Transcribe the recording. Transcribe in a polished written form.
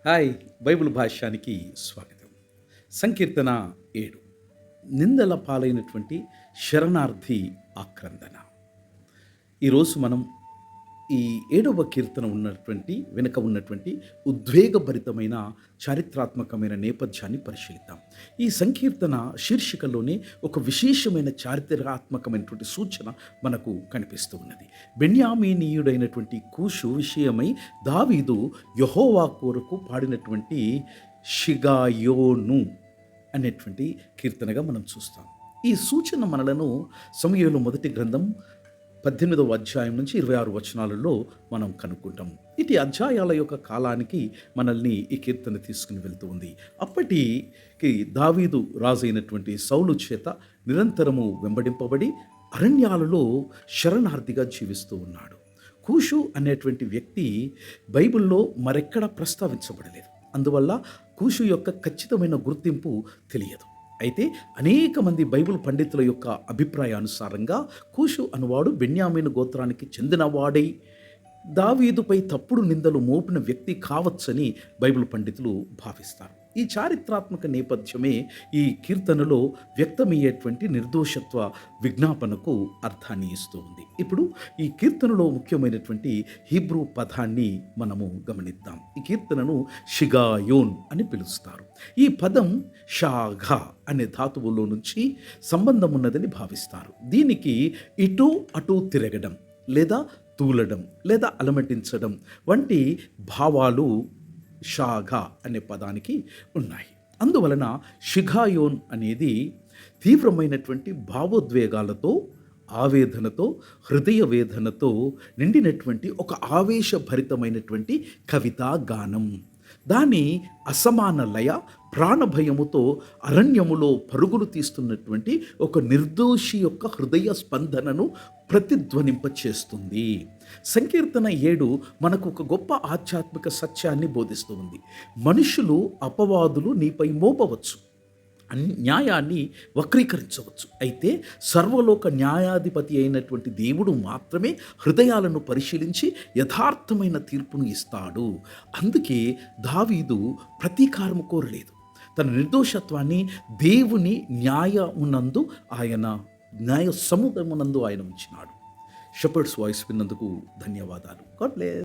Hi, Bible భాష్యానికి స్వాగతం. సంకీర్తన 7, నిందల పాలైనటువంటి శరణార్థి ఆక్రందన. ఈరోజు మనం ఈ 7వ కీర్తన వెనుక ఉన్నటువంటి ఉద్వేగభరితమైన చారిత్రాత్మకమైన నేపథ్యాన్ని పరిశీలిద్దాం. ఈ సంకీర్తన శీర్షికలోనే ఒక విశేషమైన చారిత్రాత్మకమైనటువంటి సూచన మనకు కనిపిస్తూ ఉన్నది. బెన్యామీనీయుడైనటువంటి కూషు విషయమై దావీదు యెహోవా కొరకు పాడినటువంటి షిగాయోను అనేటువంటి కీర్తనగా మనం చూస్తాం. ఈ సూచన మనలను సమూయేలు మొదటి గ్రంథం 18వ అధ్యాయం నుంచి 26 వచనాలలో మనం కనుక్కుంటాం. ఇటు అధ్యాయాల యొక్క కాలానికి మనల్ని ఈ కీర్తన తీసుకుని వెళ్తూ ఉంది. అప్పటికి దావీదు రాజైనటువంటి సౌలు చేత నిరంతరము వెంబడింపబడి అరణ్యాలలో శరణార్థిగా జీవిస్తూ ఉన్నాడు. కూషు అనేటువంటి వ్యక్తి బైబిల్లో మరెక్కడా ప్రస్తావించబడలేదు. అందువల్ల కూషు యొక్క ఖచ్చితమైన గుర్తింపు తెలియదు. అయితే అనేక మంది బైబిల్ పండితుల యొక్క అభిప్రాయానుసారంగా కూషు అనువాడు బెన్యామీను గోత్రానికి చెందినవాడై దావీదుపై తప్పుడు నిందలు మోపిన వ్యక్తి కావచ్చని బైబిల్ పండితులు భావిస్తారు. ఈ చారిత్రాత్మక నేపథ్యమే ఈ కీర్తనలో వ్యక్తమయ్యేటువంటి నిర్దోషత్వ విజ్ఞాపనకు అర్థాన్ని ఇస్తూ ఉంది. ఇప్పుడు ఈ కీర్తనలో ముఖ్యమైనటువంటి హీబ్రూ పదాన్ని మనము గమనిద్దాం. ఈ కీర్తనను షిగాయోన్ అని పిలుస్తారు. ఈ పదం షాఘా అనే ధాతువులో నుంచి సంబంధం ఉన్నదని భావిస్తారు. దీనికి ఇటు అటు తిరగడం లేదా తూలడం లేదా అలమటించడం వంటి భావాలు షాఘా అనే పదానికి ఉన్నాయి. అందువలన షిగాయోన్ అనేది తీవ్రమైనటువంటి భావోద్వేగాలతో, ఆవేదనతో, హృదయ వేదనతో నిండినటువంటి ఒక ఆవేశభరితమైనటువంటి కవితా గానం. దాని అసమాన లయ ప్రాణభయముతో అరణ్యములో పరుగులు తీస్తున్నటువంటి ఒక నిర్దోషి యొక్క హృదయ స్పందనను ప్రతిధ్వనింపచేస్తుంది. సంకీర్తన 7 మనకు ఒక గొప్ప ఆధ్యాత్మిక సత్యాన్ని బోధిస్తూ ఉంది. మనుషులు అపవాదులు నీపై మోపవచ్చు, న్యాయాన్ని వక్రీకరించవచ్చు. అయితే సర్వలోక న్యాయాధిపతి అయినటువంటి దేవుడు మాత్రమే హృదయాలను పరిశీలించి యథార్థమైన తీర్పును ఇస్తాడు. అందుకే దావీదు ప్రతీకారం కోరలేదు. తన నిర్దోషత్వాన్ని దేవుని న్యాయ సముద్రమునందు ఆయన ఉంచినాడు. షెపర్డ్స్ వాయిస్ విన్నందుకు ధన్యవాదాలు. God bless.